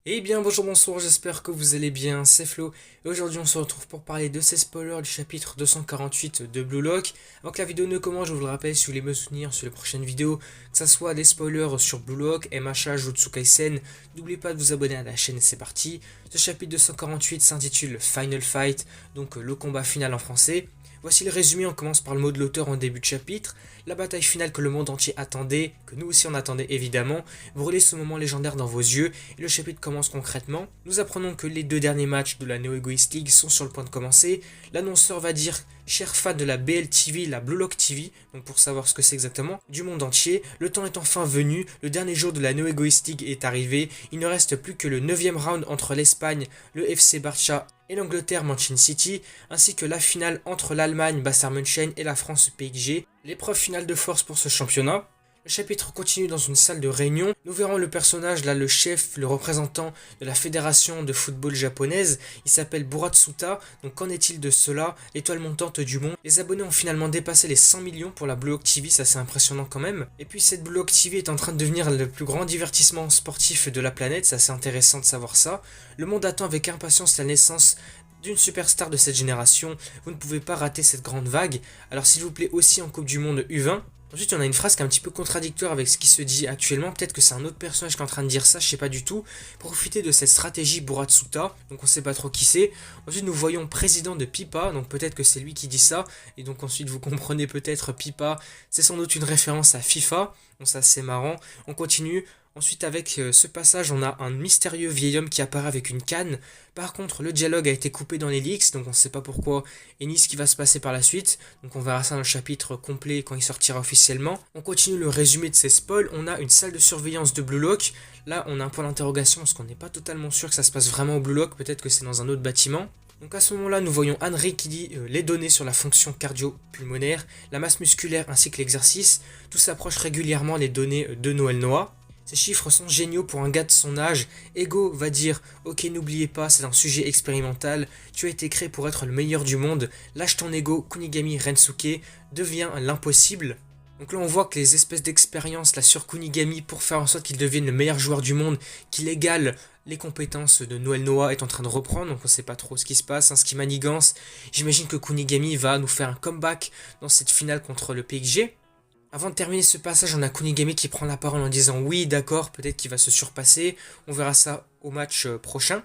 Eh bien bonjour, bonsoir, j'espère que vous allez bien, c'est Flo, et aujourd'hui on se retrouve pour parler de ces spoilers du chapitre 248 de Blue Lock. Avant que la vidéo ne commence, je vous le rappelle, si vous voulez me soutenir sur les prochaines vidéos, que ce soit des spoilers sur Blue Lock, MHA, Jujutsu Kaisen, n'oubliez pas de vous abonner à la chaîne et c'est parti. Ce chapitre 248 s'intitule Final Fight, donc le combat final en français. Voici le résumé, on commence par le mot de l'auteur en début de chapitre. La bataille finale que le monde entier attendait, que nous aussi on attendait évidemment, brûlez ce moment légendaire dans vos yeux, et le chapitre commence concrètement. Nous apprenons que les deux derniers matchs de la Neo Egoist League sont sur le point de commencer. L'annonceur va dire, chers fans de la BLTV, la Blue Lock TV, donc pour savoir ce que c'est exactement, du monde entier, le temps est enfin venu, le dernier jour de la Neo Egoist League est arrivé, il ne reste plus que le 9e round entre l'Espagne, le FC Barça et l'Angleterre Manchester City, ainsi que la finale entre l'Allemagne Bayern München et la France PSG, l'épreuve finale de force pour ce championnat. Le chapitre continue dans une salle de réunion. Nous verrons le personnage, là le chef, le représentant de la fédération de football japonaise. Il s'appelle Buratsuta. Donc qu'en est-il de cela? L'étoile montante du monde. Les abonnés ont finalement dépassé les 100 millions pour la Blue Lock TV, ça c'est impressionnant quand même. Et puis cette Blue Lock TV est en train de devenir le plus grand divertissement sportif de la planète, ça c'est intéressant de savoir ça. Le monde attend avec impatience la naissance d'une superstar de cette génération. Vous ne pouvez pas rater cette grande vague. Alors s'il vous plaît aussi en Coupe du Monde U20. Ensuite, on a une phrase qui est un petit peu contradictoire avec ce qui se dit actuellement. Peut-être que c'est un autre personnage qui est en train de dire ça, je sais pas du tout. Profitez de cette stratégie Buratsuta, donc on sait pas trop qui c'est. Ensuite, nous voyons président de Pipa, donc peut-être que c'est lui qui dit ça. Et donc ensuite, vous comprenez peut-être Pipa, c'est sans doute une référence à FIFA. Donc ça, c'est marrant. On continue. Ensuite, avec ce passage, on a un mystérieux vieil homme qui apparaît avec une canne. Par contre, le dialogue a été coupé dans les leaks, donc on ne sait pas pourquoi et ni ce qui va se passer par la suite. Donc on verra ça dans le chapitre complet quand il sortira officiellement. On continue le résumé de ces spoils. On a une salle de surveillance de Blue Lock. Là, on a un point d'interrogation parce qu'on n'est pas totalement sûr que ça se passe vraiment au Blue Lock. Peut-être que c'est dans un autre bâtiment. Donc à ce moment-là, nous voyons Henry qui dit les données sur la fonction cardio-pulmonaire, la masse musculaire ainsi que l'exercice. Tout s'approche régulièrement des données de Noël Noah. Ces chiffres sont géniaux pour un gars de son âge. Ego va dire « Ok, n'oubliez pas, c'est un sujet expérimental. Tu as été créé pour être le meilleur du monde. Lâche ton ego, Kunigami Rensuke devient l'impossible. » Donc là, on voit que les espèces d'expériences là sur Kunigami pour faire en sorte qu'il devienne le meilleur joueur du monde, qu'il égale les compétences de Noël Noah est en train de reprendre, donc on sait pas trop ce qui se passe, ce qui manigance. J'imagine que Kunigami va nous faire un comeback dans cette finale contre le PSG. Avant de terminer ce passage, on a Kunigami qui prend la parole en disant oui, d'accord, peut-être qu'il va se surpasser. On verra ça au match prochain.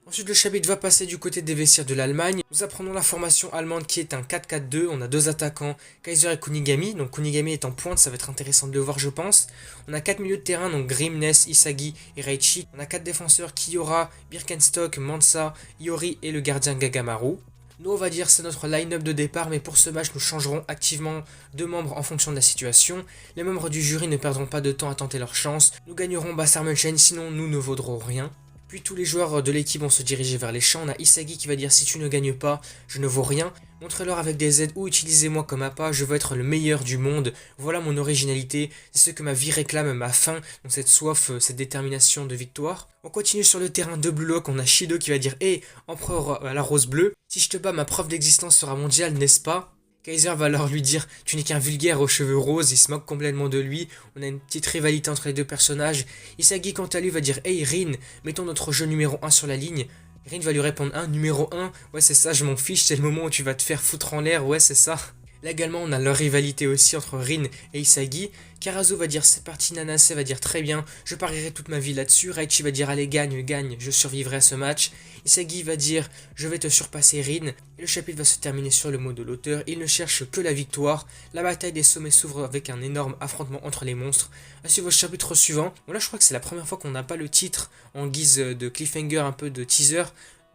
Ensuite, le chapitre va passer du côté des vestiaires de l'Allemagne. Nous apprenons la formation allemande qui est un 4-4-2. On a deux attaquants, Kaiser et Kunigami. Donc Kunigami est en pointe, ça va être intéressant de le voir, je pense. On a 4 milieux de terrain, donc Grim, Ness, Isagi et Reichi. On a 4 défenseurs, Kiyora, Birkenstock, Mansa, Iori et le gardien Gagamaru. Nous, on va dire c'est notre line-up de départ, mais pour ce match, nous changerons activement de membres en fonction de la situation. Les membres du jury ne perdront pas de temps à tenter leur chance. Nous gagnerons Bayern München, sinon nous ne vaudrons rien. Puis tous les joueurs de l'équipe vont se diriger vers les champs. On a Isagi qui va dire si tu ne gagnes pas, je ne vaux rien. Montrez-leur avec des aides ou utilisez-moi comme appât, je veux être le meilleur du monde. Voilà mon originalité, c'est ce que ma vie réclame, ma faim, donc cette soif, cette détermination de victoire. On continue sur le terrain de Blue Lock, on a Shido qui va dire hé, empereur à la rose bleue, si je te bats, ma preuve d'existence sera mondiale, n'est-ce pas? Kaiser va alors lui dire « Tu n'es qu'un vulgaire aux cheveux roses », il se moque complètement de lui. On a une petite rivalité entre les deux personnages. Isagi quant à lui va dire « Hey Rin, mettons notre jeu numéro 1 sur la ligne ». Rin va lui répondre « numéro 1 ?» Ouais c'est ça, je m'en fiche, c'est le moment où tu vas te faire foutre en l'air, ouais c'est ça. Là également on a leur rivalité aussi entre Rin et Isagi. Karazu va dire c'est parti, Nanase va dire très bien, je parierai toute ma vie là-dessus. Raichi va dire allez gagne, gagne, je survivrai à ce match. Isagi va dire je vais te surpasser Rin. Et le chapitre va se terminer sur le mot de l'auteur, il ne cherche que la victoire. La bataille des sommets s'ouvre avec un énorme affrontement entre les monstres. À suivre au chapitre suivant. Bon là je crois que c'est la première fois qu'on n'a pas le titre en guise de cliffhanger, un peu de teaser,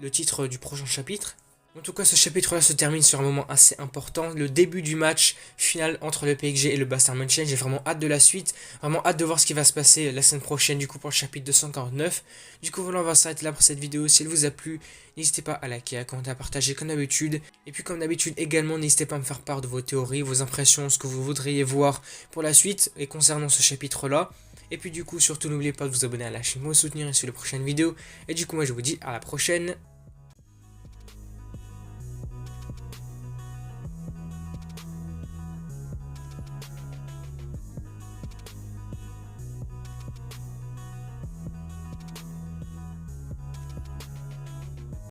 le titre du prochain chapitre. En tout cas, ce chapitre-là se termine sur un moment assez important, le début du match final entre le PSG et le Bayern München. J'ai vraiment hâte de la suite, vraiment hâte de voir ce qui va se passer la semaine prochaine, du coup, pour le chapitre 249. Du coup, voilà, on va s'arrêter là pour cette vidéo. Si elle vous a plu, n'hésitez pas à liker, à commenter, à partager comme d'habitude. Et puis, comme d'habitude, également, n'hésitez pas à me faire part de vos théories, vos impressions, ce que vous voudriez voir pour la suite et concernant ce chapitre-là. Et puis, du coup, surtout, n'oubliez pas de vous abonner à la chaîne pour me soutenir et sur les prochaines vidéos. Et du coup, moi, je vous dis à la prochaine.